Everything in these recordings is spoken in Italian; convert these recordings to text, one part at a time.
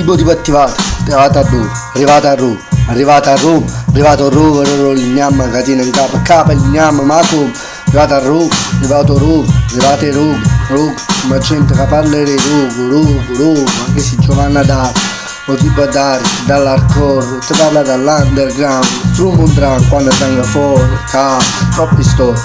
tipo attivato, arrivata a Ru, arrivato a Ru, il gnam, catena in capo, il gnam, Macum, arrivato a Ru, arrivate Rug, ma gente che parla di Rug, anche se Giovanna da o tipo dall'hardcore, ti parla dall'underground, strumundran quando tengo fuori, troppi storie,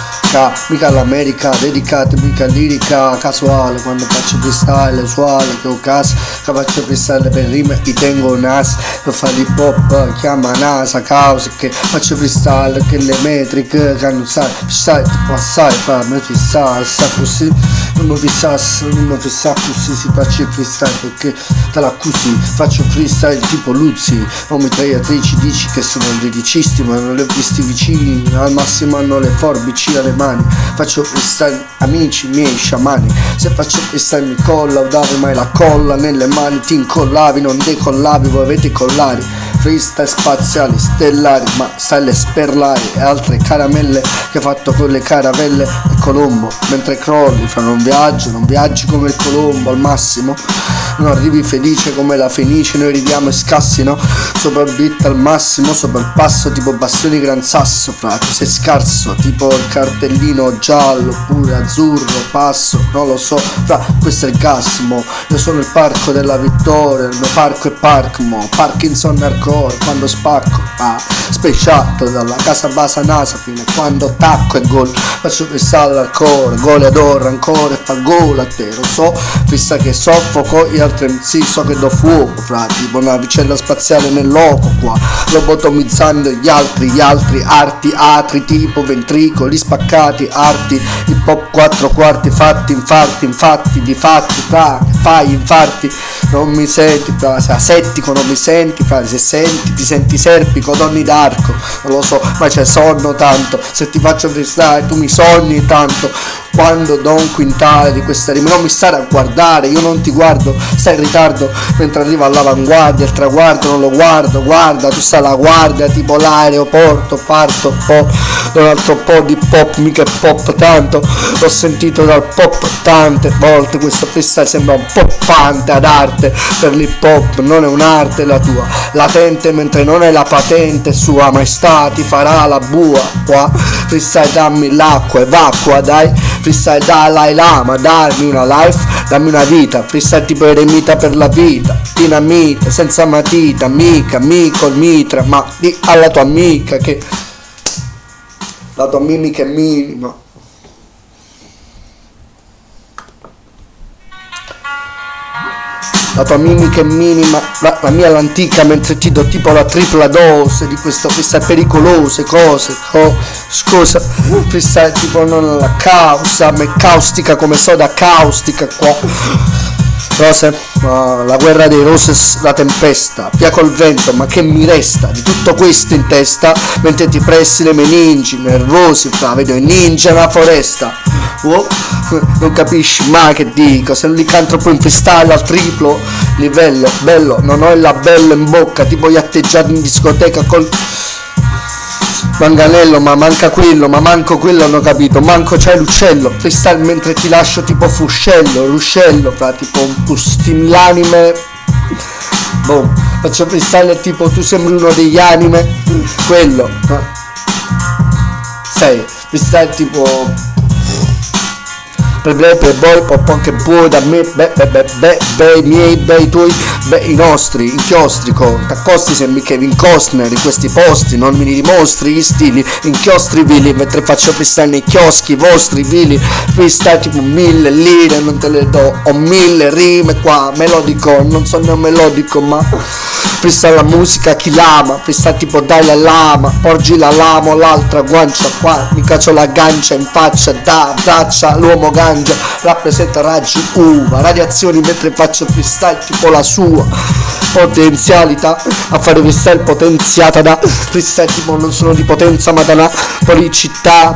mica l'America, dedicate, mica lirica casuale, quando faccio freestyle usuale, che ho caso, che faccio freestyle per rime, ti tengo nas, per fare hip hop, chiama NASA, cause, che faccio freestyle, che le metriche, che non sai, freestyle, tipo assai, fammi fissare, sa così, non mi fissare così, si faccio il freestyle, perché te l'accusi, faccio freestyle tipo Luzzi, o mitragliatrici, dici che sono liricisti, ma non li ho visti vicini, al massimo hanno le forbici alle mani, faccio freestyle amici miei sciamani, se faccio freestyle mi colla, o dare mai la colla nelle mani, ti incollavi, non decollavi, voi avete i collari, freestyle spaziali, stellari, ma stelle sperlari e altre caramelle che ho fatto con le caravelle e Colombo, mentre crolli fra non viaggi come il Colombo al massimo, non arrivi felice come la Fenice, noi ridiamo e scassi, no? Sopra il beat al massimo, sopra il passo tipo Bastioni Gran Sasso, fra tu sei scarso, tipo il cartellino giallo oppure azzurro, passo, non lo so, fra questo è il gasmo, io sono il parco della vittoria, il mio parco è Parkmo, Parkinson hardcore, quando spacco, speciato dalla casa basa NASA fino a quando tacco e gol, faccio freestyle hardcore, goleador ancora e fa gol a te, lo so, fissa che soffoco, gli altri MC so che do fuoco, fra tipo una vicella spaziale nel loco qua, lobotomizzando gli altri arti atri tipo ventricoli spaccati, arti hip hop 4 quarti, fatti di fatti, fai infarti, non mi senti, fra se asettico non mi senti, fra se senti ti senti serpico, donni d'arco, non lo so, ma c'è sonno tanto, se ti faccio freestyle tu mi sogni tanto, quando do un quintale di questa rima, non mi stare a guardare, io non ti guardo, stai in ritardo mentre arriva all'avanguardia, il traguardo non lo guardo, guarda, tu stai alla guardia, tipo l'aeroporto, parto, un altro po' di pop, mica pop tanto, l'ho sentito dal pop tante volte, questo freestyle sembra un poppante ad arte, per l'hip hop non è un'arte la tua, latente mentre non è la patente, sua maestà ti farà la bua, qua, freestyle dammi l'acqua, evacua, dai, freestyle Dalai Lama, dammi una life, dammi una vita, freestyle tipo eremita per la vita, dinamita, senza matita, amica, amico, il mitra, ma di alla tua amica che la tua mimica è minima. La tua mimica è minima, la mia è l'antica, mentre ti do tipo la tripla dose di questo freestyle pericolose cose, scusa, freestyle tipo non la causa, ma è caustica come soda caustica qua. Rose, la guerra dei roses, la tempesta, via col vento, ma che mi resta di tutto questo in testa, mentre ti pressi le meningi, nervosi, fra vedo i ninja nella foresta. Oh, non capisci mai che dico, sei un licantropo in freestyle al triplo livello, bello, non ho il labello in bocca, tipo gli atteggiati in discoteca col manganello, ma manca quello, ma manco quello hanno capito, manco c'è l'uccello, freestyle mentre ti lascio tipo fuscello, ruscello, fra tipo un pustini l'anime, boh, faccio freestyle tipo tu sembri uno degli anime, quello, sei, freestyle tipo boy, pop che puoi da me, i miei, i tuoi, i nostri, inchiostrico, t'accosti sembri Kevin Costner in questi posti, non mi dimostri gli stili, inchiostri vili, mentre faccio freestyle nei chioschi vostri vili, freestyle tipo 1000 lire, non te le do, ho 1000 rime qua, melodico, non sono melodico, ma freestyle la musica chi l'ama, freestyle tipo dai la lama, porgi la lama, l'altra guancia qua, mi caccio la gancia in faccia, da braccia, l'uomo gancia, rappresenta raggi uva, radiazioni mentre faccio freestyle tipo la sua potenzialità a fare freestyle potenziata da freestyle tipo non sono di potenza ma da una policità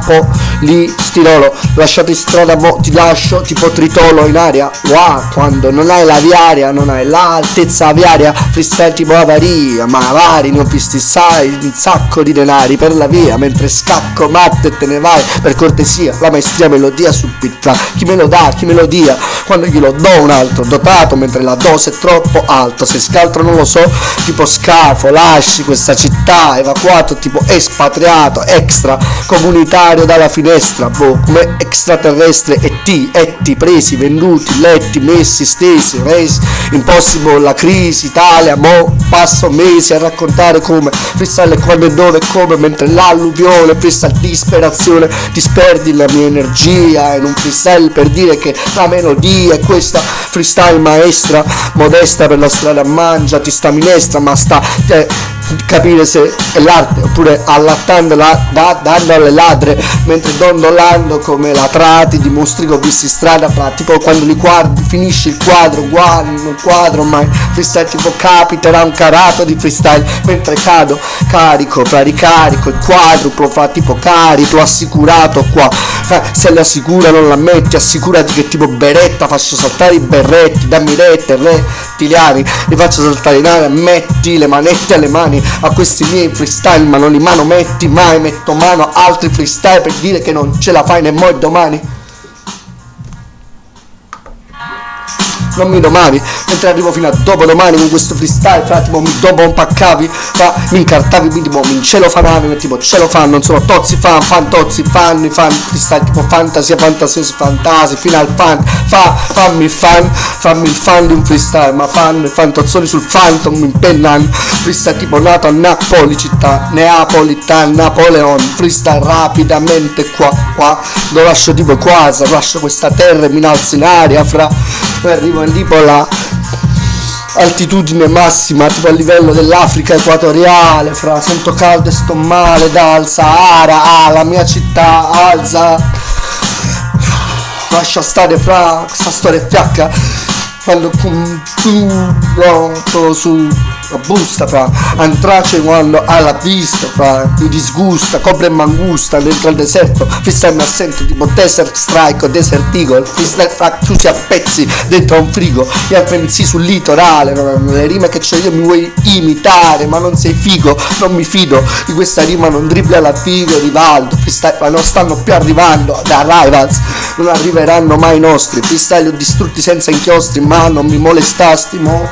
stirolo, lasciato in strada mo ti lascio tipo tritolo in aria, wow, quando non hai la viaria, non hai l'altezza aviaria, freestyle tipo avaria, ma vari ne ho visti sai un sacco di denari per la via, mentre scacco matte e te ne vai, per cortesia la maestria melodia sul beat, chi me lo dà, chi me lo dia, quando glielo do un altro dotato, mentre la dose è troppo alta, se scaltro non lo so, tipo scafo, lasci questa città, evacuato, tipo espatriato, extra, comunitario dalla finestra, boh, come extraterrestre, etti, presi, venduti, letti, messi, stesi, resi, impossible, la crisi, Italia, mo, passo mesi a raccontare come, freestyle quando e dove e come, mentre l'alluvione, freestyle disperazione, disperdi la mia energia in un freestyle per dire che la melodia è questa, freestyle maestra, modesta per la strada mangiati sta minestra, ma sta capire se è l'arte oppure allattando dando alle ladre, mentre dondolando come latrati di mostri che ho visti in strada, fra tipo quando li guardi finisce il quadro, un quadro mai freestyle, tipo capiterà un carato di freestyle mentre cado carico, fra ricarico il quadruplo, fra tipo carico assicurato qua, se le assicura non la metti, assicurati che tipo beretta faccio saltare i berretti, dammi rette rettiliani, li faccio saltare in aria, metti le manette alle mani a questi miei freestyle, ma non li manometti mai, metto mano a altri freestyle per dire che non ce la fai nemmeno domani. Non mi domani, mentre arrivo fino a dopodomani con questo freestyle, fra tipo dopo un paccavi, mi incartavi, tipo mi celofanavi, tipo celofan, non sono tozzi fan, fantozzi, fan freestyle tipo fantasia, fantasiosi, fantasi, final fammi il fan di un freestyle, ma fantozzoni sul phantom, impennan, freestyle tipo nato a Napoli, città neapolitan, Napoleon, freestyle rapidamente qua, lo lascio tipo quasi, lascio questa terra e mi innalzo in aria, fra arrivo tipo la altitudine massima, tipo a livello dell'Africa equatoriale, fra sento caldo e sto male dal Sahara, la mia città alza, lascia stare fra questa storia fiacca, quando su la busta, fra antrace quando alla vista, fra mi disgusta, copre e mangusta dentro al deserto, freestyle mi assento tipo Desert Strike o Desert Eagle, freestyle fra chiusi a pezzi dentro a un frigo, gli altri sul litorale, le rime che c'ho io mi vuoi imitare, ma non sei figo, non mi fido di questa rima, non dribbla la figo, Rivaldo, freestyle ma non stanno più arrivando da rivals, non arriveranno mai i nostri, freestyle ho distrutti senza inchiostri, ma non mi molestasti, mo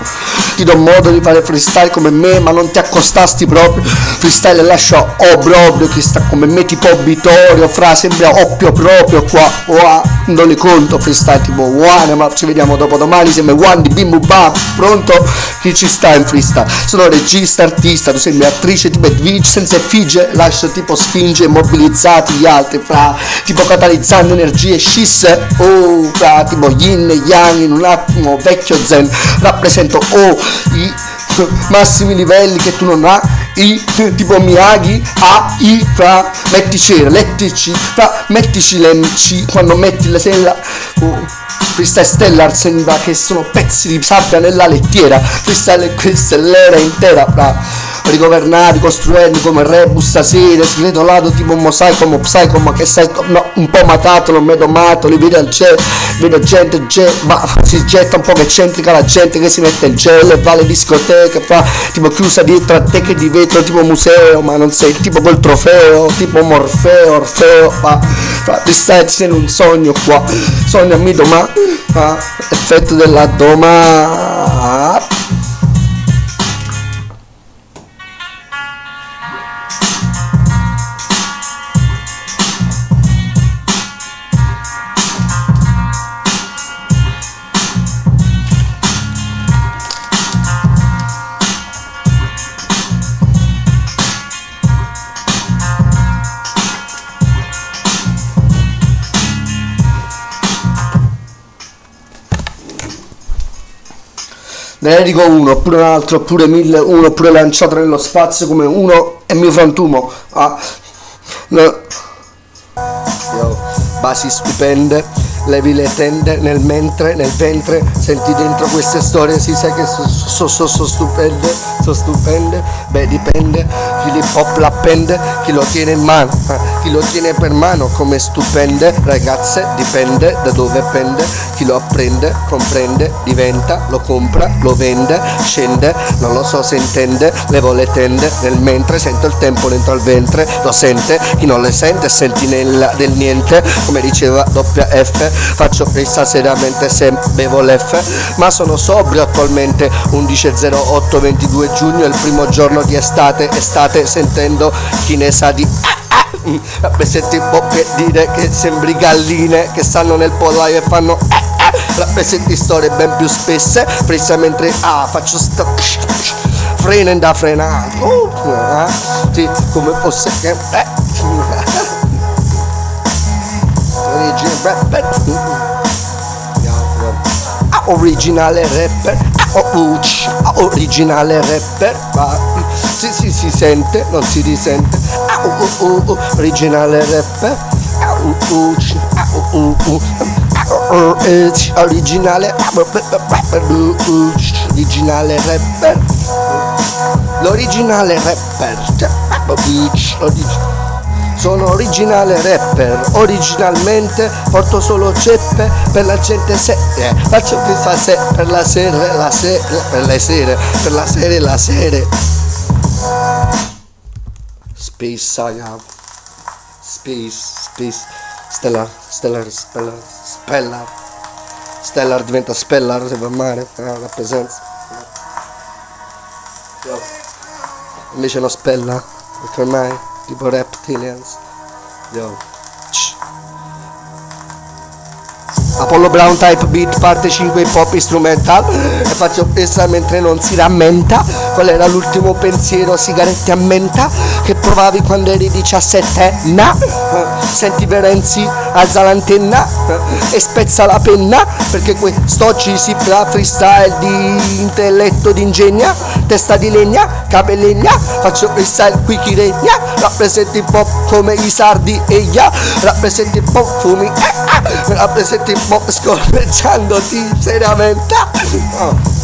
ti do modo di fare freestyle come me, ma non ti accostasti proprio, freestyle lascio obbrobrio, chi sta come me tipo obitorio, fra sembra oppio proprio qua, non li conto freestyle tipo one, ma ci vediamo dopo domani, sembra one di bim bum bam, pronto? Chi ci sta in freestyle? Sono regista, artista, tu sembri attrice tipo Edwidge senza effigie, lascio tipo sfinge immobilizzati gli altri, fra tipo catalizzando energie scisse, fra tipo yin e yang in un attimo, vecchio zen, rappresento i massimi livelli che tu non hai, tipo Miyagi, fra metti cera, lettici, fra mettici le MC, quando metti la sella, freestyle stellar sembra che sono pezzi di sabbia nella lettiera, freestyle questa è l'era intera, fra rigovernati, costruendo come rebus stasera, sgretolato tipo un mosaico, come psycho, ma che sai, no, un po' matato, non mi domato, li vedo al cielo, vedo gente, ma si getta un po' che eccentrica la gente che si mette il gel e va alle discoteche, fa tipo chiusa dietro a te che di vetro tipo museo, ma non sei il tipo col trofeo, tipo Morfeo, Orfeo, fa freestyle in un sogno qua, sognami domani, effetto della doma. Ne dedico uno, oppure un altro, oppure 1001, oppure lanciato nello spazio come uno è mio frantumo. Basi stupende, levi le tende nel ventre, senti dentro queste storie, si sa che sono stupende, beh dipende, chi l'hip hop l'appende, chi lo tiene in mano, chi lo tiene per mano come stupende ragazze, dipende da dove pende, chi lo apprende, comprende, diventa, lo compra, lo vende, scende, non lo so se intende, levo le tende, nel mentre sento il tempo dentro al ventre, lo sente, chi non le sente, sentinella del niente, come diceva WF, faccio presa seriamente se bevo l'F, ma sono sobrio attualmente, 11.08, 22 giugno, il primo giorno di estate, sentendo chi ne sa di rappresenti un po' per dire che sembri galline che stanno nel pollaio e fanno rappresenti storie ben più spesse, presa mentre faccio frena da frenare, sì, come fosse che originale rapper, originale rapper, sì, si sente, non si risente, originale rapper, originale rapper, l'originale rapper, sono originale rapper, originalmente porto solo ceppe per la gente faccio questa per la sera. Space Saga, Space, Stellar diventa Spellar se va male, la presenza. Invece no Spella, perché ormai tipo reptilians. Apollo Brown type beat parte 5 hip hop instrumental e faccio presa mentre non si rammenta qual era l'ultimo pensiero, sigarette a menta che provavi quando eri 17enna, senti Verenzi, alza l'antenna e spezza la penna perché quest'oggi si fa freestyle di intelletto d'ingegna, testa di legna, capellegna, faccio freestyle qui chi regna, rappresenti hip hop come i sardi e ya, rappresenti hip hop fumi, rappresenti hip hop scorreggiandoti seriamente,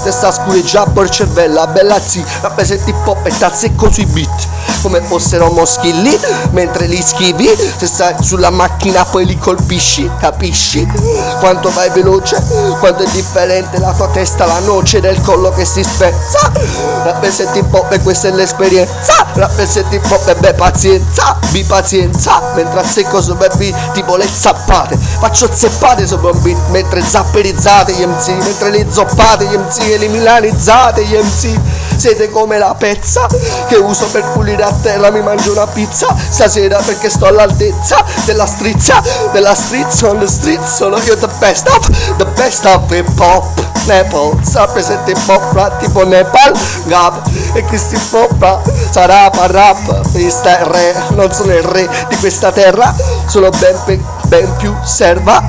testa scureggia porcevella, bella zi, rappresenti hip hop e t'azzecco sui beat come fossero moschilli mentre li schivi, se stai sulla macchina poi li colpisci, capisci quanto vai veloce, quanto è differente la tua testa, la noce del collo che si spezza, rappresenti hip hop e questa è l'esperienza, rappresenti hip hop e beh pazienza, pazienza, mentre azzecco sopra beat tipo le zappate, faccio zeppate sopra un beat mentre zapperizzate gli MC, mentre le zoppate gli MC e le milanizzate gli MC, siete come la pezza che uso per pulire a terra, mi mangio una pizza stasera perché sto all'altezza della strizza, della street on the street, sono io the best of hip hop, Naples, rappresenta hip hop tipo Nepal, Gab e questi hip hop sarà rap, freestyle re, non sono il re di questa terra, sono ben più serva,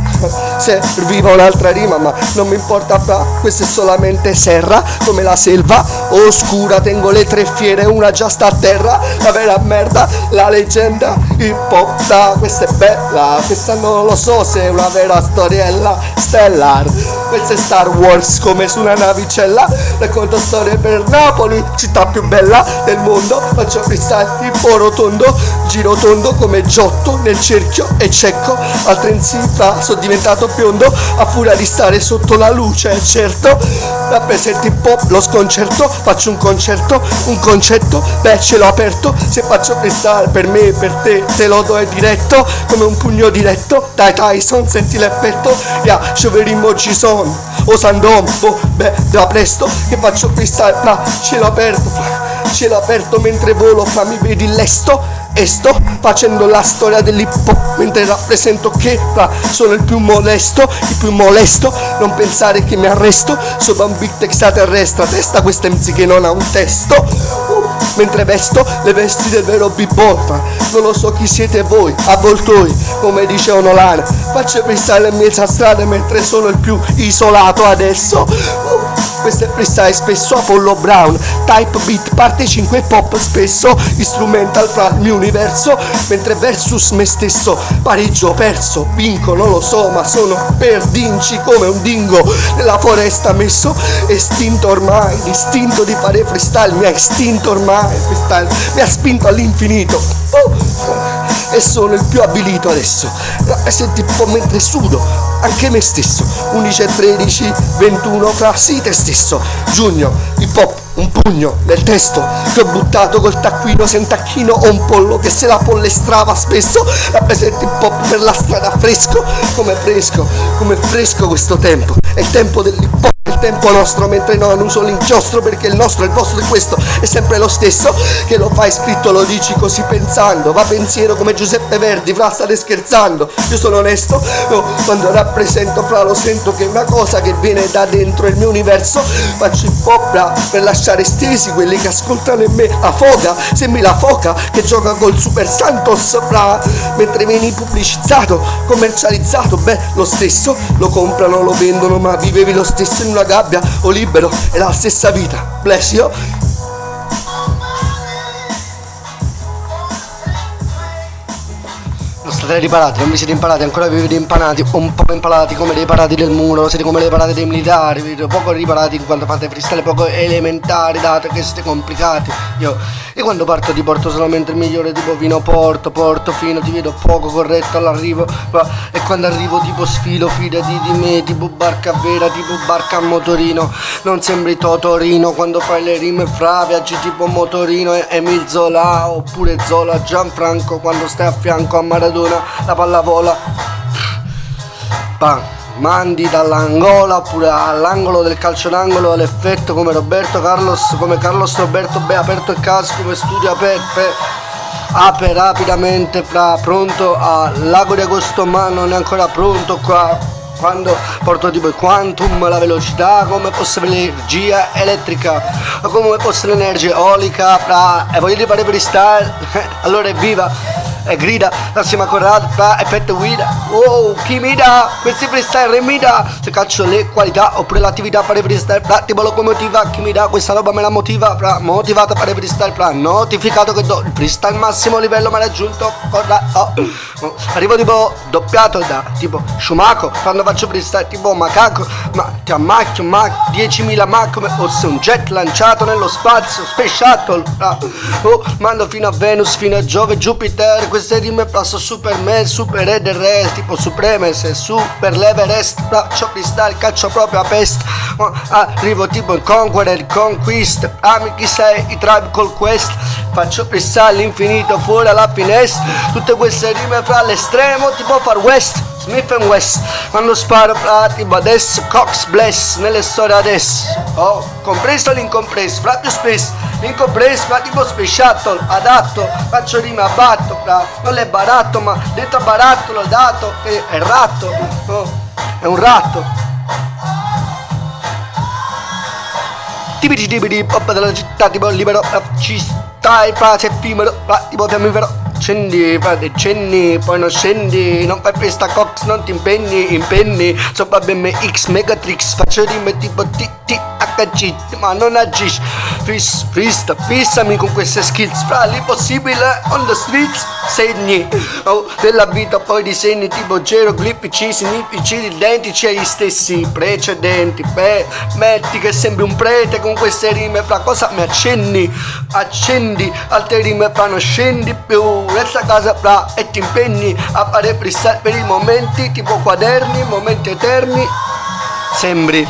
serviva un'altra rima ma non mi importa, questa è solamente serra come la selva oscura, tengo le tre fiere, una già sta a terra, la vera merda, la leggenda hip hop, questa è bella, questa non lo so se è una vera storiella stellar, questa è Star Wars come su una navicella, racconto storie per Napoli, città più bella del mondo, faccio freestyle tipo rotondo, giro tondo come Giotto nel cerchio e cecco, altre in sifra, sono diventato biondo a furia di stare sotto la luce, certo, rappresenti hip hop, lo sconcerto, faccio un concetto, beh ce l'ho aperto, se faccio freestyle per me, per te lo do è diretto, come un pugno diretto, dai Tyson, senti l'effetto, scioverimmo ci son, o Sandombo, beh da presto, che faccio freestyle, ce l'ho aperto mentre volo, mi vedi lesto, e sto facendo la storia dell'hip hop mentre rappresento che sono il più molesto, non pensare che mi arresto sopra un beat extraterrestre, testa questa MC che non ha un testo, mentre vesto le vesti del vero b-boy, non lo so chi siete voi, avvoltoi, come dice Nolan, faccio freestyle in mezzo a strada mentre sono il più isolato adesso, questo è freestyle spesso, Apollo Brown, type beat, parte 5 pop spesso, instrumental fra il mio universo, mentre versus me stesso, pareggio perso, vinco, non lo so, ma sono perdinci come un dingo nella foresta messo, estinto ormai, l'istinto di fare freestyle mi ha estinto ormai, freestyle mi ha spinto all'infinito. e sono il più abilito adesso. Rappresenti un po' mentre sudo anche me stesso. 11 e 13, 21 fra sì te stesso. Giugno, hip hop, un pugno nel testo che ho buttato col taccuino, se un tacchino o un pollo che se la pollestrava spesso. Rappresenti un po' per la strada fresco come fresco questo tempo. È il tempo dell'hip hop, il tempo nostro, mentre non uso l'inchiostro perché il nostro, il vostro è questo, è sempre lo stesso. Che lo fai scritto, lo dici così pensando, va pensiero come Giuseppe Verdi, fra state scherzando. Io sono onesto, no, quando rappresento fra lo sento che è una cosa che viene da dentro il mio universo. Faccio hip hop per lasciare stesi quelli che ascoltano in me la foga. Sembri la foca che gioca col Super Santos fra, mentre vieni pubblicizzato, commercializzato, beh lo stesso, lo comprano, lo vendono, ma vivevi lo stesso in una gabbia o libero, è la stessa vita. Bless you. Non state riparati, non vi siete imparati, ancora vi vedete impanati, un po' impalati come dei parati del muro, siete come le parate dei militari, vi vedete poco riparati in quanto fate freestyle poco elementari, dato che siete complicati. Io quando parto ti porto solamente il migliore, tipo vino porto fino, ti vedo poco corretto all'arrivo, e quando arrivo tipo sfilo, fidati di me, tipo barca vera, tipo barca a motorino, non sembri Totorino quando fai le rime fra, viaggi tipo motorino, Emil Zola oppure Zola Gianfranco quando stai a fianco a Maradona, la palla vola, bam, mandi dall'Angola oppure all'angolo del calcio d'angolo, all'effetto come Roberto Carlos, come Carlos Roberto, beh aperto il caso come studio apre rapidamente fra, pronto al lago di agosto ma non è ancora pronto qua. Quando porto tipo il quantum, la velocità, come fosse l'energia elettrica, o come fosse l'energia eolica, e voglio fare freestyle, allora evviva! E grida, l'assieme a Corrado, effetto guida, oh, chi mi dà, questi freestyle remida, se caccio le qualità, oppure l'attività fare freestyle, tipo locomotiva, chi mi dà, questa roba me la motiva, motivata a fare freestyle, notificato che do il freestyle massimo livello ma raggiunto, arrivo tipo doppiato da tipo Schumacher, quando faccio freestyle tipo macaco, ma ti ammacchio, 10.000 Mach come fosse un jet lanciato nello spazio, Space Shuttle, mando fino a Venus, fino a Giove, Jupiter, queste rime passo super me, super re del re, tipo Supremese, super l'Everest, faccio freestyle, caccio proprio a pest, arrivo tipo il Conqueror, il Conquist, ami chi sei, i Tribe Called Quest, faccio freestyle all'infinito, fuori alla finestra, tutte queste rime fra l'estremo, tipo Far West, Smith & West, quando sparo tipo adesso, Cox Bless, nelle storie adesso, compreso l'incompreso, fra più spesso, l'incompreso, fra tipo Space Shuttle, adatto, faccio rime a batto, non è baratto, ma detto a baratto l'ho dato, è il ratto, è un ratto. Tipi pop della città, tipo libero, ci stai, frase effimero, tipo fiammifero. Accendi, poi non scendi, non fai questa cox, non ti impenni, sopra BMX, Megatrix, faccio rime tipo TTHG, ma non agisci, fissami con queste skills, fra l'impossibile on the streets, segni, della vita poi disegni tipo geroglifici, significi identici agli stessi precedenti, metti che sembri un prete con queste rime, fra cosa mi accendi, altre rime fra non scendi più, resta a casa fra e ti impegni a fare freestyle per i momenti tipo quaderni, momenti eterni. Sembri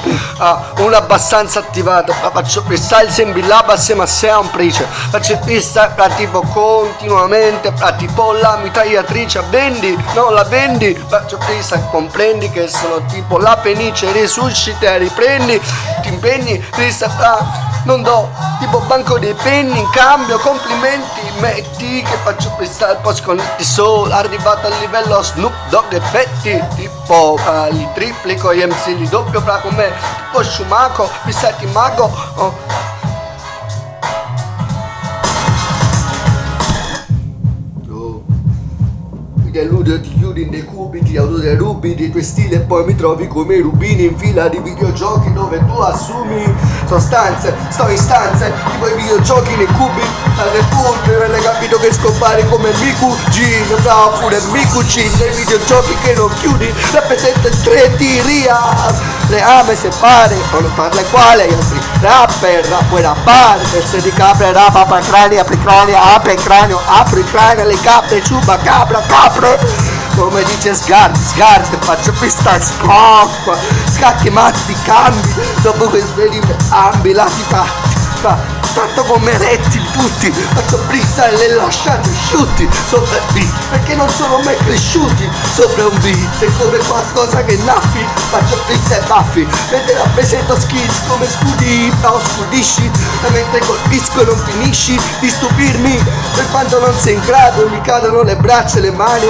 uno abbastanza attivato, faccio freestyle, sembri là assieme a sempre, faccio freestyle tipo continuamente, tipo la mitragliatrice, vendi, non la vendi, faccio freestyle, comprendi che sono tipo la fenice, risuscita, riprendi, ti impegni, freestyle, non do tipo banco dei penni in cambio, complimenti, metti che faccio freestyle, poi sconnetti solo, arrivato al livello Snoop Dogg effetti, tipo li triplico, gli MC li doppio fra con me, tipo Schumacher, fissati mago, ti alludo, ti chiudi nei cubi, ti autoderubi dei tuoi stili e poi mi trovi come i rubini in fila di videogiochi dove tu assumi sostanze, sto in stanze, tipo i videogiochi nei cubi, alle pulpe, non hai capito che scompare come Miku G, oppure Miku C, nei videogiochi che non chiudi, rappresenta strettiria, le ame se pare, non parla quale, gli altri rapper, puoi rappare, pezzo di capre, rapa, apri crania, apri crania, le capre, ciuba, capra, capre. Come dice Sgar, faccio pista scocca, scacchi matti, cambi, dopo che svegli ambi, lati tanto come rettili tutti, faccio freestyle e lasciate asciutti sopra il beat, perché non sono mai cresciuti sopra un beat, è come qualcosa che naffi, faccio freestyle baffi, mentre rappresento skills come scudi, o scudisci, mentre colpisco e non finisci di stupirmi, per quanto non sei in grado, mi cadono le braccia e le mani,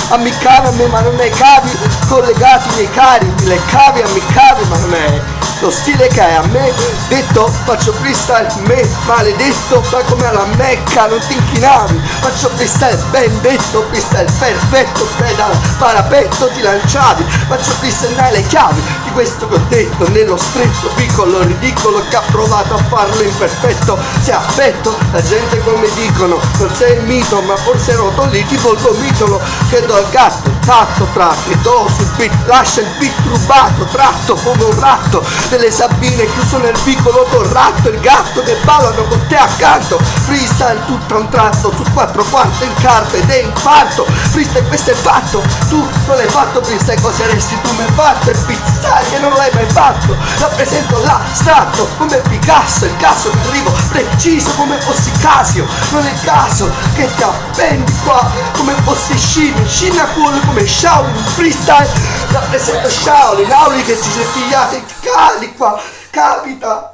ammiccare a me ma non hai cavi, collegati miei cari, le cavi ammiccare ma non è lo stile che hai a me, detto faccio freestyle, me maledetto, ma come alla Mecca non ti inchinavi, faccio freestyle ben detto, freestyle perfetto, dal parapetto ti lanciavi, faccio freestyle le chiavi di questo che ho detto, nello stretto piccolo ridicolo che ha provato a farlo imperfetto, si è affetto, la gente come dicono, non sei il mito, ma forse roto lì tipo il gomitolo, che do al gatto, tatto tra, che do sul beat, lascia il beat rubato, tratto come un ratto, delle Sabine chiuso nel piccolo col ratto, il gatto che ballano con te accanto, freestyle tutto a un tratto, su 4 quarti in carta ed è infarto, freestyle questo è fatto, tu non l'hai fatto, freestyle cosa resti tu mi hai fatto, e pizzare che non l'hai mai fatto, rappresento l'astratto come Picasso, il caso che arrivo preciso come fossi Casio, non è il caso che ti appendi qua come fossi Shin a cuore come Shaolin, freestyle rappresento Shaolin, Auli che ci sei pigliati cali qua, capita.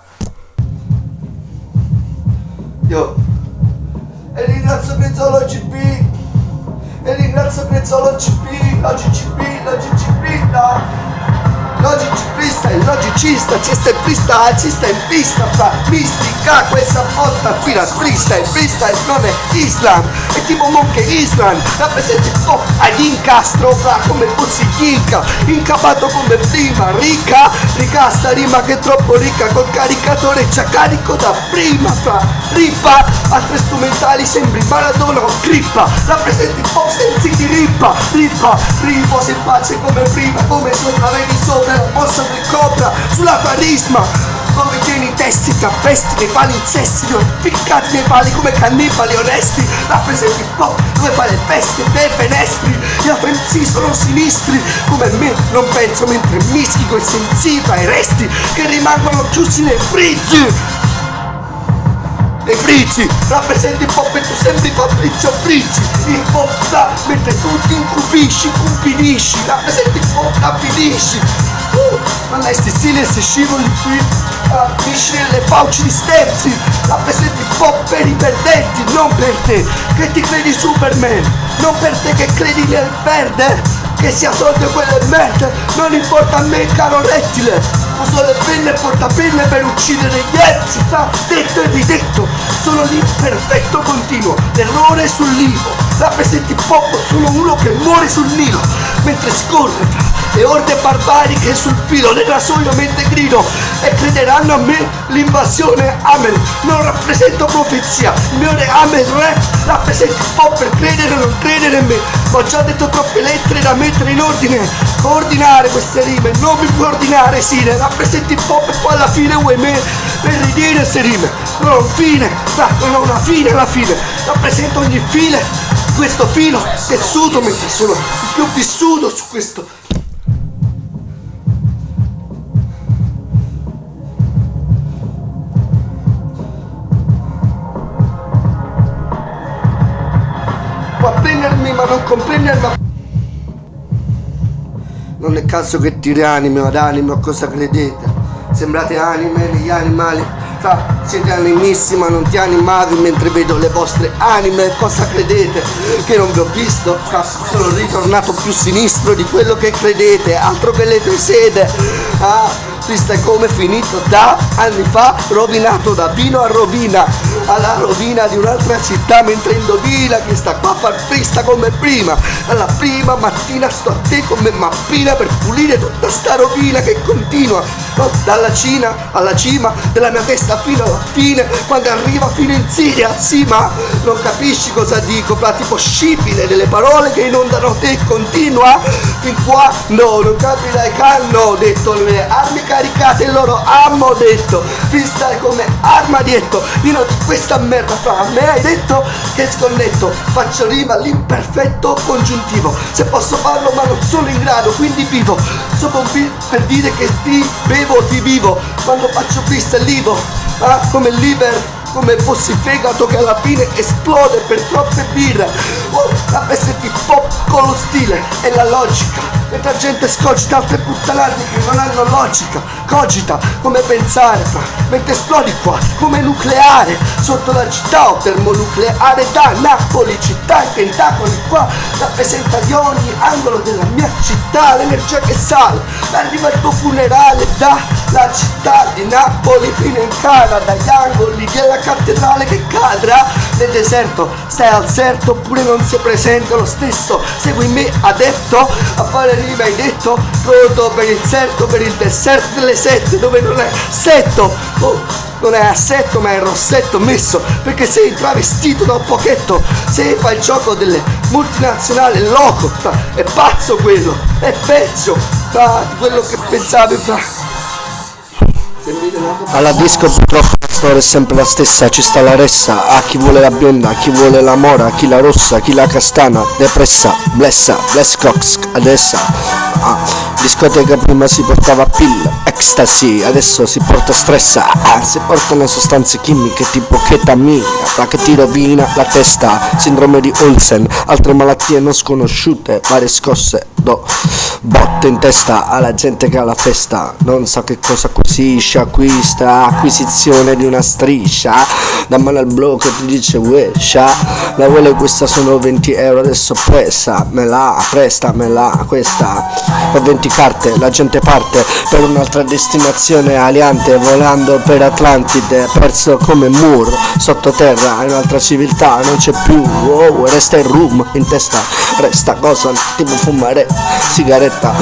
Io e ringrazio Prezzolo GP, e ringrazio Prezzolo GP, logicista, ci sta in freestyle, ci sta in pista, fa mistica, questa volta qui la freestyle non è Islam, è tipo Monche Islam, rappresenta il pop ad incastro, fra come fossi Inca, incapato come prima, rica sta rima che è troppo ricca, col caricatore già carico da prima, fra ripa, altre strumentali sembri Maradona o Crippa, rappresenta il pop senza di riposa in pace come prima, come sopra vedi sopra la mossa del cobra sulla carisma, come tieni i testi tra pesti nei palinsesti, ficcati nei pali come cannibali onesti, rappresenti il pop dove fai le feste dei fenestri, gli altri sono sinistri come me, non penso mentre mischico e sensiva ai resti che rimangono chiusi nei frizzi. Dei frizzi, rappresenti il pop e tu sembri Fabrizio Frizzi, il pop da mentre tu ti incupinisci, rappresenti il pop da finisci, ma lei sti stili e se scivoli qui, finisci nelle fauci di sterzi, rappresenti il pop per i perdenti, non per te che ti credi Superman, non per te che credi nel verde, che sia soldi o quelle merde, non importa a me caro rettile, uso le penne e portapenne per uccidere gli ezzi, tra detto e ridetto, sono l'imperfetto continuo, l'errore sull'Ivo, rappresenti pop, sono uno che muore sul Nilo, mentre scorre tra le orde barbariche sul filo del rasoio mentre grido e crederanno a me l'invasione Amen, non rappresento profezia, il mio Amen re rappresenti pop per credere o non credere in me, ma ho già detto troppe lettere da mettere in ordine, coordinare queste rime, non mi puoi ordinare sire, rappresenti il pop e poi alla fine vuoi me per ridire queste rime, non ho un fine, non ho una fine alla fine, rappresento ogni file, questo filo tessuto mentre sono il più vissuto su questo. Può apprendermi ma non comprendermi. Non è caso che ti rianimi ad anime o cosa credete. Sembrate anime negli animali. Siete animissi ma non ti animavi mentre vedo le vostre anime. Cosa credete? Che non vi ho visto? Sono ritornato più sinistro di quello che credete. Altro che le tue sede. Freestyle come finito da anni fa, rovinato da vino a rovina, alla rovina di un'altra città mentre indovina che sta qua a far freestyle come prima. Alla prima mattina sto a te come mappina per pulire tutta sta rovina che continua. dalla Cina alla cima della mia testa fino alla fine, quando arriva fino in Siria. Sì, ma non capisci cosa dico, tipo scibile delle parole che inondano te, continua fin qua, no, non capirai che hanno detto le armi caricate, il loro ammo, ho detto freestyle come arma dietro, pieno di questa merda. Fra me hai detto che sconnetto, faccio rima l'imperfetto congiuntivo, se posso farlo ma non sono in grado, quindi vivo sopra un beat per dire che ti bevo, ti vivo, quando faccio freestyle vivo, come il liver, come fossi fegato che alla fine esplode per troppe birre. La peste di pop con lo stile e la logica, mentre la gente scogita altre puttanate che non hanno logica, cogita come pensare, mentre esplodi qua come nucleare sotto la città o termonucleare da Napoli, città e tentacoli qua, rappresenta di ogni angolo della mia città, l'energia che sale, arriva il tuo funerale dalla città di Napoli fino in Canada, dagli angoli della cattedrale che cadrà nel deserto, stai al certo oppure non si presenta lo stesso, segui me adepto a fare rima, hai detto pronto per il certo, per il deserto delle sette dove non è setto, non è assetto ma è rossetto messo, perché sei travestito da un pochetto, se fai il gioco delle multinazionali loco, è pazzo quello, è peggio di quello che pensavi. Alla disco purtroppo la storia è sempre la stessa, ci sta la ressa, a chi vuole la bionda, a chi vuole la mora, chi la rossa, chi la castana, depressa, blessa, bless cox, adessa. Discoteca prima si portava pill, ecstasy, adesso si porta stressa, si portano sostanze chimiche tipo ketamina, che ti rovina la testa, sindrome di Olsen, altre malattie non sconosciute, varie scosse, botte in testa alla gente che ha la festa, non sa che cosa acquisisce, acquista, acquisizione di una striscia, da mano al blocco ti dice uescia, la vuole questa sono 20 euro, adesso prestamela questa, ho 20 carte, la gente parte per un'altra destinazione aliante, volando per Atlantide, perso come Moore, sottoterra, in un'altra civiltà, non c'è più, wow, resta il room, in testa resta cosa, tipo fumare sigaretta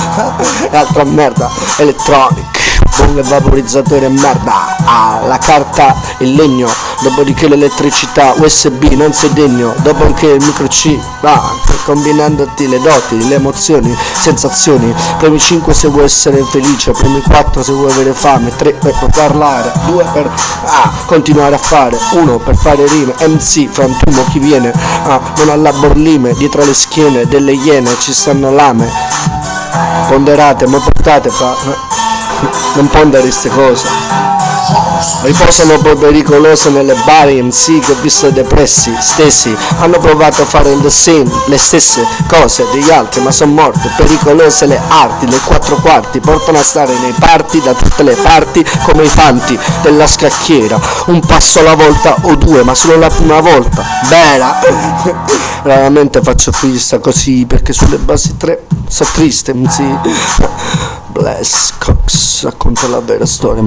e altra merda, electronic, bong e vaporizzatore e merda, la carta, il legno, dopodiché l'elettricità, USB, non sei degno, dopodiché il microchip, combinandoti le doti, le emozioni, sensazioni, premi 5 se vuoi essere felice, premi 4 se vuoi avere fame, 3 per parlare, 2 per continuare a fare, 1 per fare rime, MC, frantumo chi viene, non alla borlime, dietro le schiene delle iene ci stanno lame, ponderate, ma portate non pondere queste cose. Riposano poi pericolose nelle bar MC che ho visto depressi stessi, hanno provato a fare le stesse cose degli altri ma sono morte, pericolose le arti, le 4 quarti portano a stare nei party da tutte le parti come i fanti della scacchiera, un passo alla volta o 2 ma solo la prima volta, bella. Raramente faccio freestyle così perché sulle basi 3 so triste MC. Bless Cox racconta la vera storia,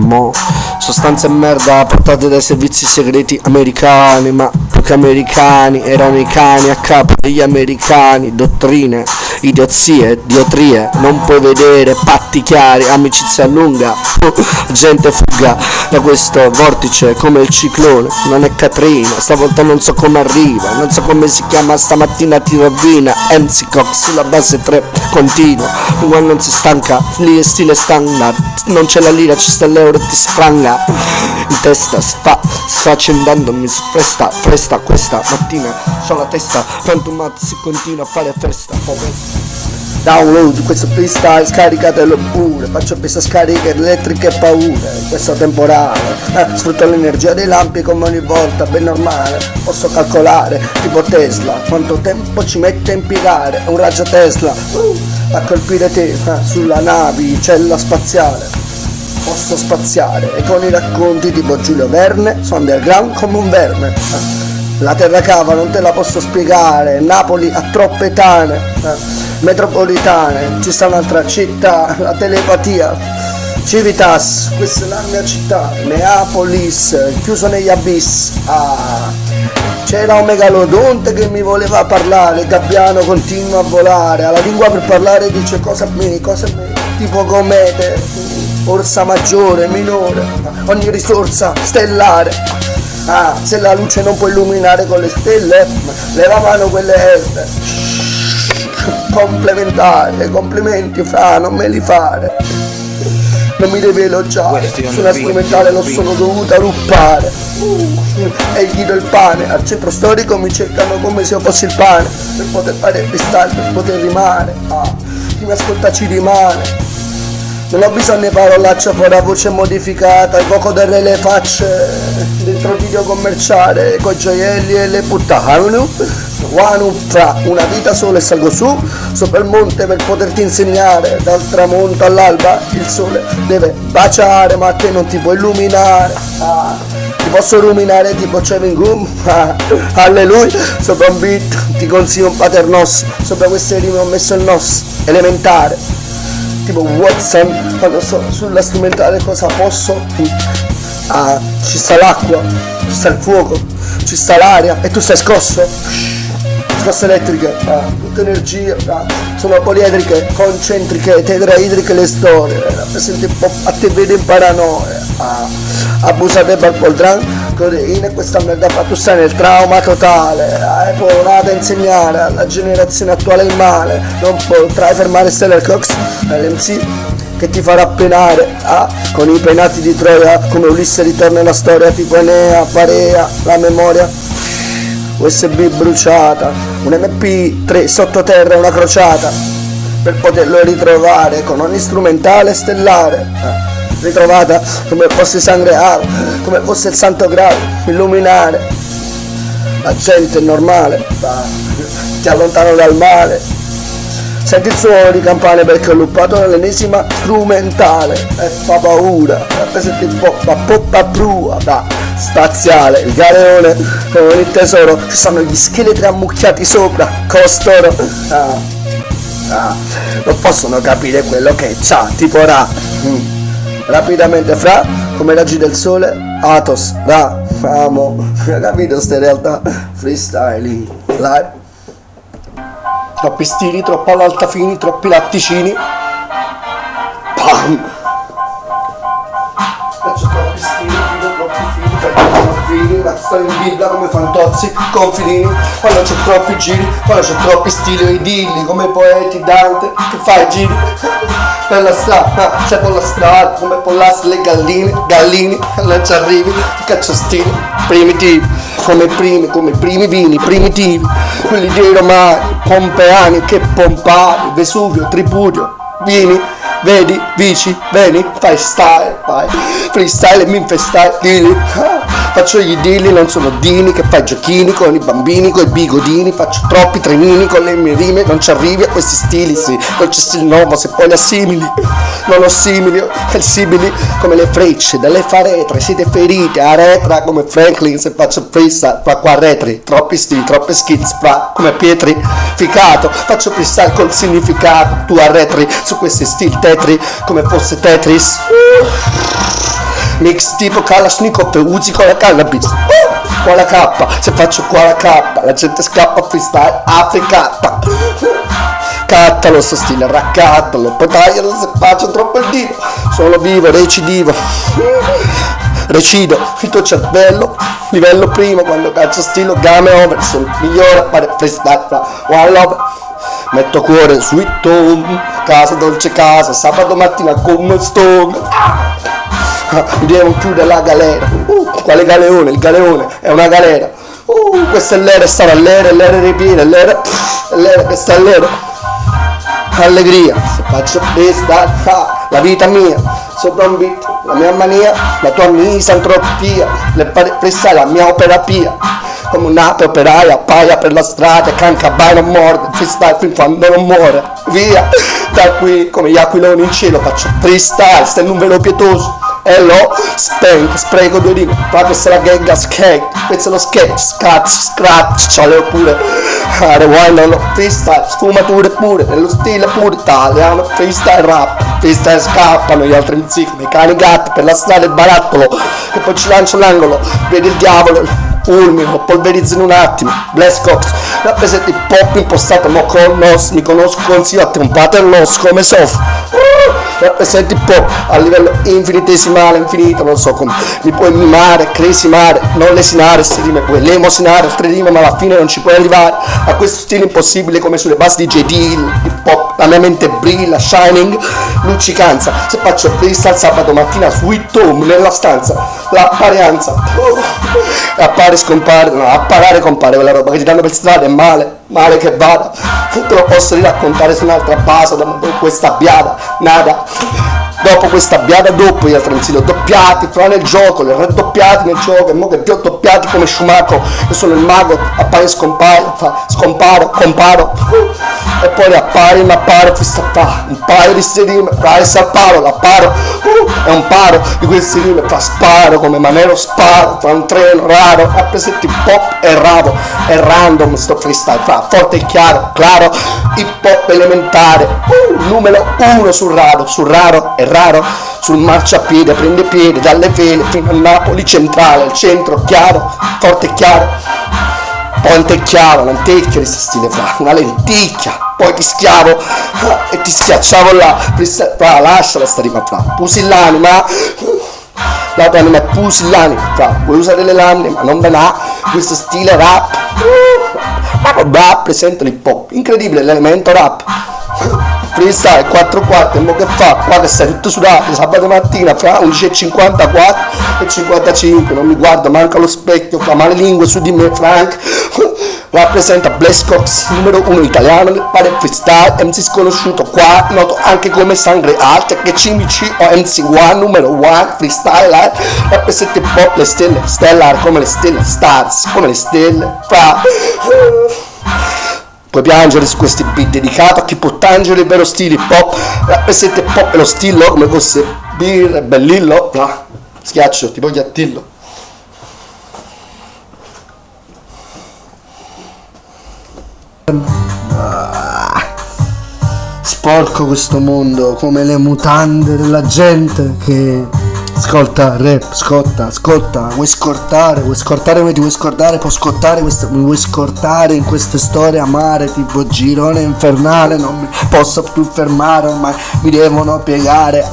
sostanze e merda portate dai servizi segreti americani, ma più che americani erano i cani a capo degli americani, dottrine, idiozie, diotrie, non puoi vedere, patti chiari, amicizia lunga, gente fuga da questo vortice come il ciclone, non è Katrina, stavolta non so come arriva, non so come si chiama, stamattina ti rovina, MC Cox sulla base 3 continua, quando non si stanca, lì è stile standard, non c'è la lira, ci sta l'euro e ti spranga in testa, sfaccendandomi presta questa mattina, c'ho la testa frantumata, si continua a fare festa. Download questo freestyle, scaricatelo pure, faccio questa scarica elettrica e paura in questo temporale, sfrutto l'energia dei lampi come ogni volta, ben normale, posso calcolare, tipo Tesla, quanto tempo ci mette a impiegare un raggio Tesla, a colpire te, sulla navicella spaziale, posso spaziare, e con i racconti tipo Giulio Verne, sono underground come un verme, la terra cava non te la posso spiegare, Napoli ha troppe tane, metropolitane, ci sta un'altra città, la telepatia, Civitas, questa è la mia città, Neapolis, chiuso negli abiss, c'era un megalodonte che mi voleva parlare, Gabbiano continua a volare, alla lingua per parlare dice cosa a me, tipo comete. orsa maggiore, minore, ogni risorsa stellare. Se la luce non può illuminare con le stelle, leva mano quelle erbe. Complementare, complimenti fra, non me li fare. Non mi devi elogiare, su una strumentale non sono dovuta ruppare. E gli do il pane, al centro storico mi cercano come se io fossi il pane, per poter fare freestyle, per poter rimare. Chi mi ascolta ci rimane. Non ho bisogno di parolaccia fuori la voce modificata, il poco delle le facce dentro il video commerciale, coi gioielli e le puttane. Fra una vita sola e salgo su, sopra il monte per poterti insegnare, dal tramonto all'alba il sole deve baciare, ma a te non ti può illuminare. Ti posso ruminare tipo Chewing Gum, alleluia, sopra un beat ti consiglio un paternoss, sopra queste rime ho messo il nos, elementare, tipo Watson, quando so sulla strumentale cosa posso, ci sta l'acqua, ci sta il fuoco, ci sta l'aria e tu sei scosso. Scosse elettriche, tutta energia, sono poliedriche, concentriche, tetraidriche le storie, rappresenti un po' a te vede in paranoia, abusate per poldran, codeina e questa merda fa tu stai nel trauma totale, hai provato a insegnare alla generazione attuale il male, non potrai fermare Stellar Cox, l'MC che ti farà penare, con i penati di Troia, come Ulisse ritorna nella storia, tipo Enea, Parea, la memoria. USB bruciata, un MP3 sottoterra e una crociata, per poterlo ritrovare con ogni strumentale stellare, ritrovata come fosse sangue reale, come fosse il santo graal, illuminare, la gente è normale, ti allontano dal male, senti il suono di campane perché ho luppato nell'ennesima strumentale e fa paura, rappresenta il poppa prua, spaziale, il galeone con il tesoro, ci sono gli scheletri ammucchiati sopra, costoro, non possono capire quello che c'ha, tipo Ra, rapidamente fra, come raggi del sole, Athos, Ra, amo, capito ste realtà, freestyling, live, troppi stili, troppo all'altafini, troppi latticini, pam! Faccio troppi stili, ma sto in villa come Fantozzi, Confidini, quando c'è troppi giri, quando c'è troppi stili o idilli, come poeti Dante, che fai giri per la strada, sei per la strada, come Pollassi le gallini, non ci arrivi, ti caccio stili, primitivi, come i primi vini, primitivi, quelli dei romani, pompeani, che pompavi, Vesuvio, Tripudio, vini, vedi, vici, veni, fai style, fai freestyle e mi infestai, dilli, faccio gli dilli, non sono dini, che fai giochini con i bambini, con i bigodini, faccio troppi trenini con le mie rime, non ci arrivi a questi stili, sì, non c'è stile nuovo, se poi li assimili, non ho simili, simili come le frecce, dalle faretre, siete ferite, a retra come Franklin, se faccio freestyle, fa qua retri, troppi stili, troppe skills, fra come Pietri, ficato, faccio freestyle col significato, tu arretri su questi stili tetri, come fosse Tetris, mix tipo Kalashnikov, usi con la cannabis, con la K, se faccio qua la K, la gente scappa freestyle, africata, cattalo sto stile, raccattalo, poi taglialo se faccio troppo il divo, sono vivo, recidivo, recido il tuo cervello, livello primo, quando caccio stilo, game over, sono il migliore a fare freestyle, one love, metto cuore, sweet home, casa dolce casa, sabato mattina come stone, mi devo chiudere la galera, quale galeone? Il galeone è una galera, questa è l'era, stare l'era ripiena, l'era che sta all'era, allegria, se faccio freestyle, la vita mia, sopra un beat, la mia mania, la tua misantropia, le freestyle, la mia operapia, come un'ape operaia, paia per la strada, canca vai non morde, freestyle fin quando non muore, via, da qui come gli aquiloni in cielo, faccio freestyle, stendo un velo pietoso, e lo spreco due rime, proprio se la gagga skate, questo è lo sketch, scratch, c'ho pure, rewind, freestyle, sfumature pure, nello stile pure italiano, freestyle rap, freestyle scappano gli altri MC, dei cani gatti per la strada il barattolo, che poi ci lancio l'angolo, vedi il diavolo, fulmino, polverizzo in un attimo, Bless Cox, rappresenta il pop impostato, mo con nos, mi conosco, consiglio a te un paternos come soft. rappresenti pop a livello infinitesimale, infinito, non so come mi puoi mimare, cresimare, non lesinare, se rime puoi lemosinare, altre rime, ma alla fine non ci puoi arrivare a questo stile impossibile come sulle basi di JD, hip hop, la mia mente brilla, shining, luccicanza, se faccio freestyle sabato mattina su Home nella stanza, l'apparenza, appare scompare, no, apparare compare, quella roba che ti danno per strada è male, male che vada, te lo posso raccontare su un'altra base, dopo questa biada, nada, dopo questa biada dopo gli altri insieme doppiati, fra nel gioco, li raddoppiati nel gioco, e mo che vi ho doppiati come Schumacher, io sono il mago, appare scompare, scomparo, comparo, e poi riappare, ma apparo, fissa fa, un paio di sti rime, fra e salparo, l'apparo, è un paro di questi rime, fra sparo, come Manero sparo, fra un treno raro, rappresenti pop e raro, è random sto freestyle, fra forte e chiaro, claro, hip hop elementare, numero uno sul raro è raro, sul marciapiede, prende piede dalle vele fino a Napoli centrale, il centro chiaro, forte e chiaro, ponte e chiaro, lentecchia di stile fra, una lenticchia, poi ti schiavo e ti schiacciavo là, fra, lasciala sta rima fra, pusillanima, la tua anima è pusillanima, fra, vuoi usare le lame ma non ve n'ha, questo stile rap, rappresenta l'hip hop, incredibile l'elemento rap, freestyle 4 quarti, e mo che fa? Qua che sei tutto sudato, sabato mattina fra 11:54 e 55, non mi guardo manca allo specchio, fa male lingue su di me Frank, rappresenta Blaze Cox, numero 1 italiano nel pare freestyle, MC sconosciuto qua, noto anche come Sangre Alte, che CMC o MC1, numero 1 freestyle, rappresenta il pop, le stelle, stellar come le stelle, stars come le stelle, fra. Puoi piangere su questi beat dedicato a chi può tangere il vero stile hip hop, rappresenta il pop e lo stillo come fosse birra e bellillo, no, schiaccio, tipo ghiattillo. Sporco questo mondo come le mutande della gente che ascolta rap, ascolta, vuoi scortare come ti vuoi scordare, può scottare mi vuoi scortare in queste storie amare tipo girone infernale, non mi posso più fermare, ormai mi devono piegare,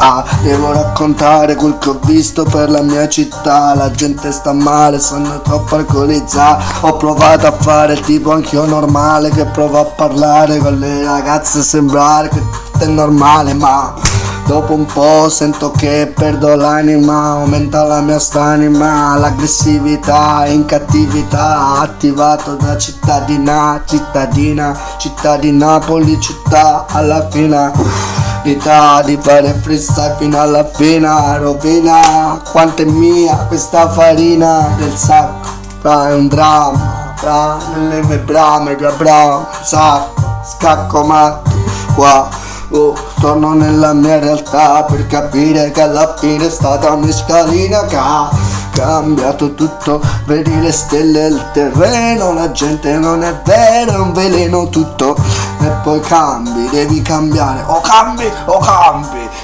devo raccontare quel che ho visto per la mia città, la gente sta male, sono troppo alcolizzata, ho provato a fare il tipo anch'io normale che prova a parlare con le ragazze, sembrare che tutto è normale, ma dopo un po' sento che perdo l'anima, aumenta la mia stanima, l'aggressività in cattività, attivato da cittadina di Napoli, città alla finalità di fare freestyle fino alla fine, rovina quanto è mia questa farina del sacco, fra è un dramma, fra nelle mie brame, sacco, scacco matto, qua. Torno nella mia realtà per capire che alla fine è stata una scalina che ha cambiato tutto, vedi le stelle, il terreno, la gente non è vera, è un veleno tutto, e poi cambi, devi cambiare, o cambi,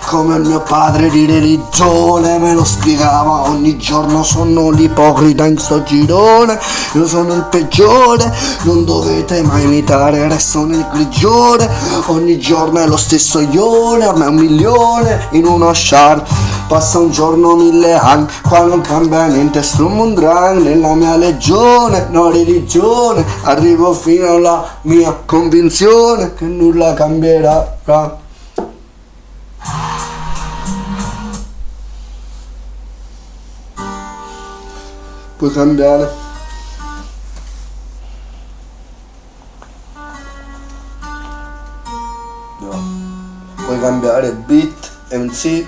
come il mio padre di religione me lo spiegava ogni giorno, sono l'ipocrita in sto girone, io sono il peggiore, non dovete mai imitare, resto nel grigione, ogni giorno è lo stesso ione, a me 1 milione in uno shard, passa un giorno 1000 anni, qua non cambia niente, strumundran nella mia legione, no religione, arrivo fino alla mia convinzione che nulla cambierà. Puoi cambiare. No. Puoi cambiare beat, MC,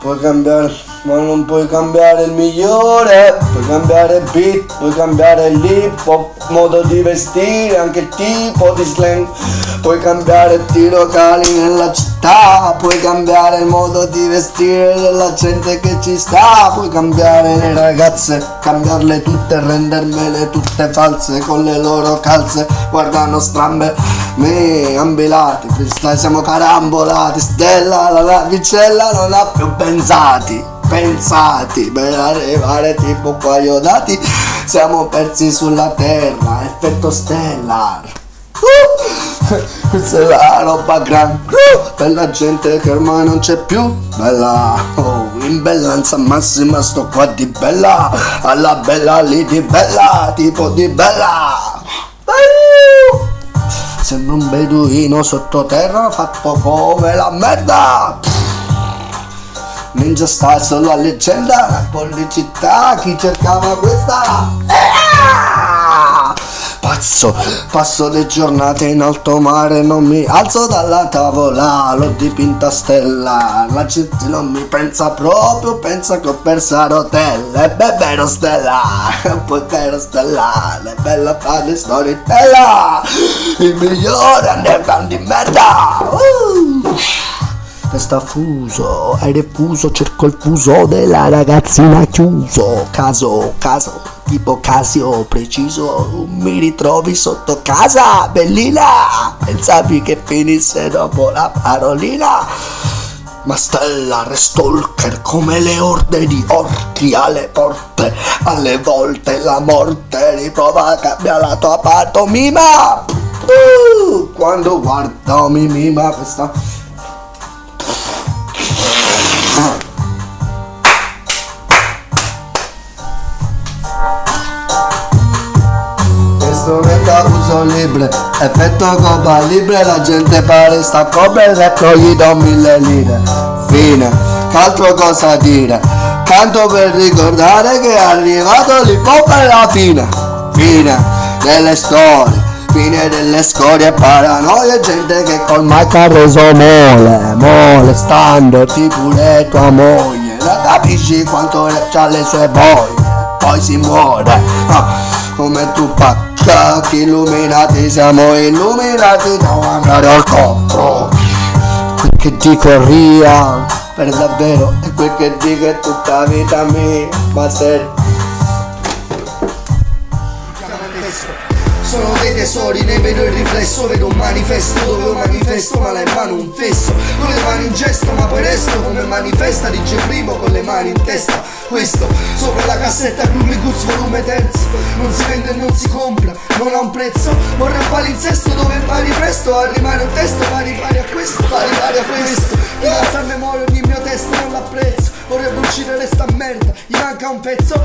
puoi cambiare, ma non puoi cambiare il migliore, puoi cambiare beat, puoi cambiare l'hip hop, modo di vestire, anche il tipo di slang, puoi cambiare i locali nella città, puoi cambiare il modo di vestire della gente che ci sta, puoi cambiare le ragazze, cambiarle tutte, rendermele tutte false con le loro calze, guardano strambe me ambulati, freestyle siamo carambolati, stella la navicella non ha più pensati per arrivare tipo qua dati, siamo persi sulla terra, effetto stellar. Questa è la roba gran per la gente che ormai non c'è più. Bella, oh, in bellanza massima sto qua di bella, alla bella lì di bella, tipo di bella. Sembra un beduino sottoterra fatto come la merda. Ninja sta solo a leggenda, la pollicità, chi cercava questa? Pazzo, passo le giornate in alto mare, non mi alzo dalla tavola, l'ho dipinta a stella, la gente non mi pensa proprio, pensa che ho perso a rotelle, è vero Stella, poi vero Stella, è bella fare storytella, il migliore underground di merda. Resta fuso, hai refuso, cerco il fuso della ragazzina chiuso. Caso, tipo Casio preciso, mi ritrovi sotto casa, bellina. Pensavi che finisse dopo la parolina? Ma Stella restalker come le orde di orchi alle porte. Alle volte la morte riprova a cambiare la tua pantomima. Quando guardo mi mima questa... Strumento uso libre, effetto copa libre, la gente pare sta come raccogli da 1000 lire. Fine, che cosa dire? Canto per ricordare che è arrivato l'hip hop alla fine. Fine delle storie, fine delle scorie, paranoia, gente che col mic ha reso mole, molestandoti pure tua moglie. Non capisci quanto c'ha le sue voglie, poi si muore, come tu pacchi illuminati, siamo illuminati da un amore al contro. Quel che dico è real, per davvero, è quel che dico è tutta vita mia, ma se sono dei tesori, ne vedo il riflesso, vedo un manifesto dove un manifesto ma la in mano un fesso, con le mani in gesto ma poi resto come manifesta, dice primo con le mani in testa. Questo sopra la cassetta Club Goods volume terzo, non si vende e non si compra, non ha un prezzo, vorrei un palinsesto dove impari presto a rimane un testo pari a questo, pari a questo, mi alza a memoria ogni mio testo, non l'apprezzo, vorrei uccidere sta merda, gli manca un pezzo,